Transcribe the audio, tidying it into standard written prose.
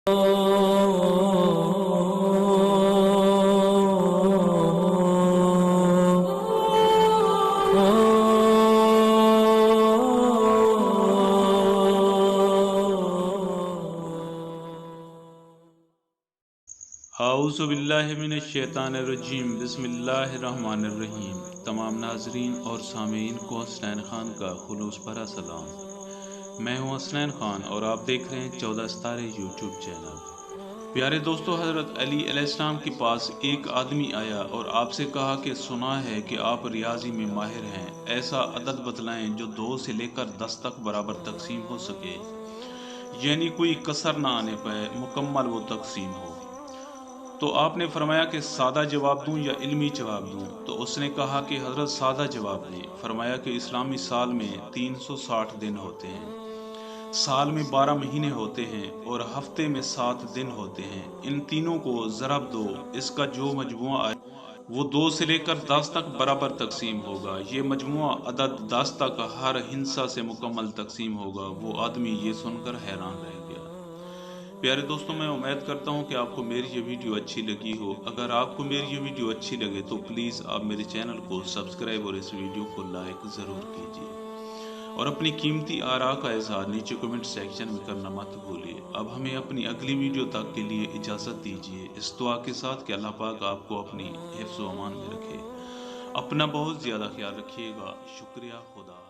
اعوذ باللہ من الشیطان الرجیم، بسم اللہ الرحمن الرحیم۔ تمام ناظرین اور سامعین کو حسنین خان کا خلوص بھرا سلام۔ میں ہوں حسنین خان اور آپ دیکھ رہے ہیں 14 ستارے یوٹیوب چینل۔ پیارے دوستو، حضرت علی علیہ السلام کے پاس ایک آدمی آیا اور آپ سے کہا کہ سنا ہے کہ آپ ریاضی میں ماہر ہیں، ایسا عدد بتلائیں جو 2 سے لے کر 10 تک برابر تقسیم ہو سکے، یعنی کوئی کسر نہ آنے پائے، مکمل وہ تقسیم ہو۔ تو آپ نے فرمایا کہ سادہ جواب دوں یا علمی جواب دوں؟ تو اس نے کہا کہ حضرت سادہ جواب دیں۔ فرمایا کہ اسلامی سال میں 360 دن ہوتے ہیں، سال میں 12 مہینے ہوتے ہیں اور ہفتے میں 7 دن ہوتے ہیں۔ ان تینوں کو ضرب دو، اس کا جو مجموعہ آئے وہ 2 سے لے کر 10 تک برابر تقسیم ہوگا۔ یہ مجموعہ عدد 10 تک ہر ہندسہ سے مکمل تقسیم ہوگا۔ وہ آدمی یہ سن کر حیران رہ گیا۔ پیارے دوستوں، میں امید کرتا ہوں کہ آپ کو میری یہ ویڈیو اچھی لگی ہو۔ اگر آپ کو میری یہ ویڈیو اچھی لگے تو پلیز آپ میرے چینل کو سبسکرائب اور اس ویڈیو کو لائک ضرور کیجیے، اور اپنی قیمتی آراء کا اظہار نیچے کمنٹ سیکشن میں کرنا مت بھولیے۔ اب ہمیں اپنی اگلی ویڈیو تک کے لیے اجازت دیجیے، اس دعا کے ساتھ کہ اللہ پاک آپ کو اپنی حفظ و امان میں رکھے۔ اپنا بہت زیادہ خیال رکھیے گا۔ شکریہ۔ خدا